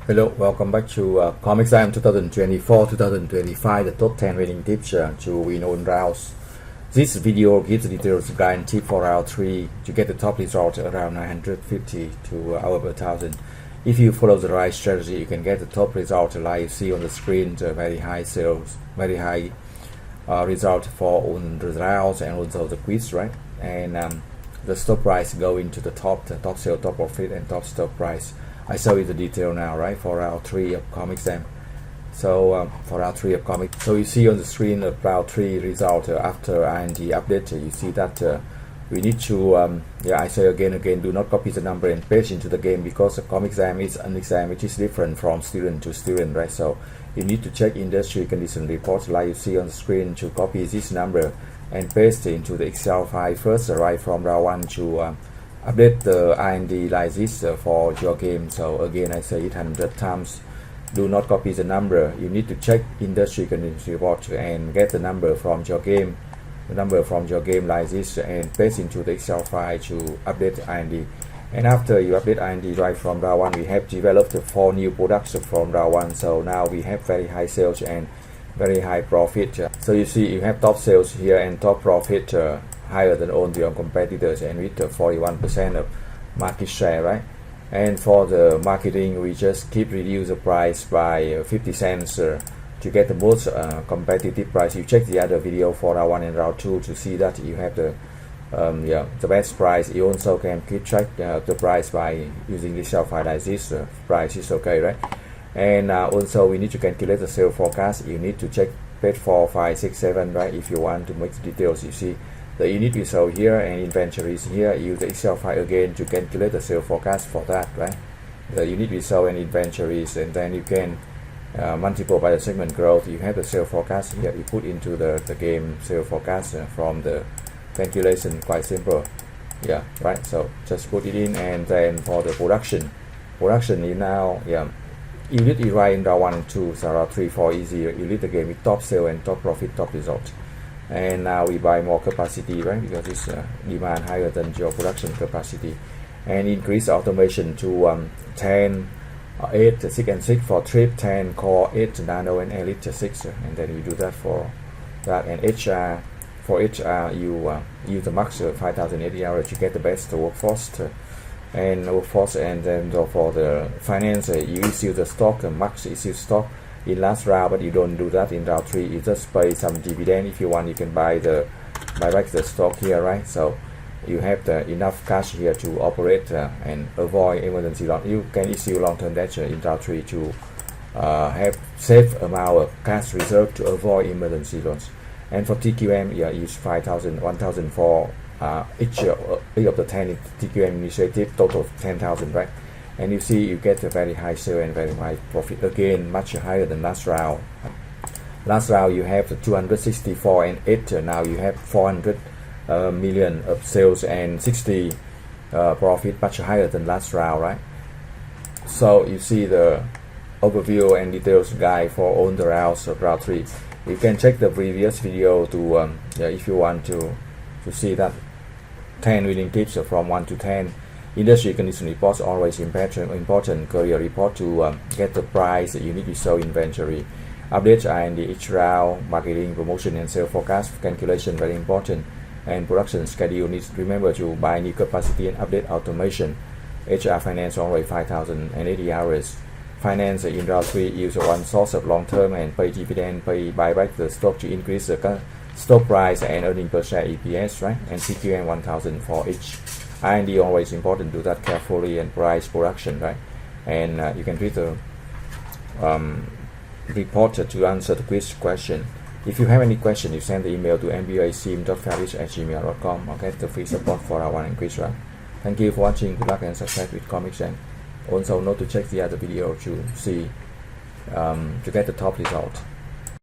Hello, welcome back to CompXM 2024-2025, the top 10 winning tips to win on rounds. This video gives the details guide tip for round 3 to get the top result around 950 to over 1000. If you follow the right strategy, you can get the top result like you see on the screen, the very high sales, very high result for on the rounds and also the quiz, right? And the stop price go into the top sale, top profit, and top stop price. I show you the detail now, right, for round 3 of CompXM. So for round 3 of Comic, so you see on the screen the round 3 result after IND update. You see that we need to, I say again, do not copy the number and paste into the game, because the CompXM is an exam which is different from student to student, right? So you need to check industry condition report like you see on the screen to copy this number and paste it into the Excel file first, right, from round 1 to update the IND like this for your game. So again, I say it 100 times. Do not copy the number. You need to check industry condition report and get the number from your game, like this, and paste into the Excel file to update IND. And after you update IND right from round 1, we have developed 4 new products from round 1. So now we have very high sales and very high profit. So you see you have top sales here and top profit higher than all your competitors, and with 41% of market share, right? And for the marketing, we just keep reduce the price by 50 cents to get the most competitive price. You check the other video for round 1 and round 2 to see that you have the best price. You also can keep track the price by using this Excel file like this. Price is okay, right? And also we need to calculate the sale forecast. You need to check page 4, 5, 6, 7, right? If you want to make the details, you see the unit result here and inventories here. Use the Excel file again to calculate the sale forecast for that, right? The unit result and inventories, and then you can multiply by the segment growth. You have the sale forecast here. You put into the game sale forecast from the calculation. Quite simple, yeah, right? So just put it in, and then for the production you now, you need to write in round 1 and 2, so round 3, 4 easy. You lead the game with top sale and top profit, top result. And now we buy more capacity, right, because it's demand higher than your production capacity, and increase automation to 10, 8, 6 and 6 for trip, 10 core, 8 nano and elite 6, and then we do that for that. And HR, for HR you use the max 5,080 hours to get the best workforce, and then for the finance you issue the stock, max issue stock in last round, but you don't do that in round 3. You just pay some dividend. If you want, you can buy back the stock here, right? So you have enough cash here to operate and avoid emergency loan. You can issue long-term debt in round 3 to have safe amount of cash reserve to avoid emergency loans. And for TQM, use 5,000, 1,000 for each of the 10 TQM initiative, total of 10,000, right? And you see you get a very high sale and very high profit, again much higher than last round. Last round you have 264 and 8, now you have 400 million of sales and 60 profit, much higher than last round, right? So you see the overview and details guide for all the rounds of round 3. You can check the previous video to if you want to see that 10 winning tips from 1 to 10. Industry condition reports always important. Career report to get the price, unit result, inventory, update IND each round, marketing, promotion and sale forecast calculation very important, and production schedule needs remember to buy new capacity and update automation. HR finance always 5,080 hours. Finance in round 3 use one source of long term and pay dividend, buy back the stock to increase the stock price and earning per share EPS, right? And CQM 1,000 for each. IND always important, do that carefully, and price production, right? And you can read the report to answer the quiz question. If you have any question, you send the email to mbacim.fabrish@gmail.com or get the free support for our 1 and quiz run. Thank you for watching. Good luck and success with CompXM. Also note to check the other video to see to get the top result.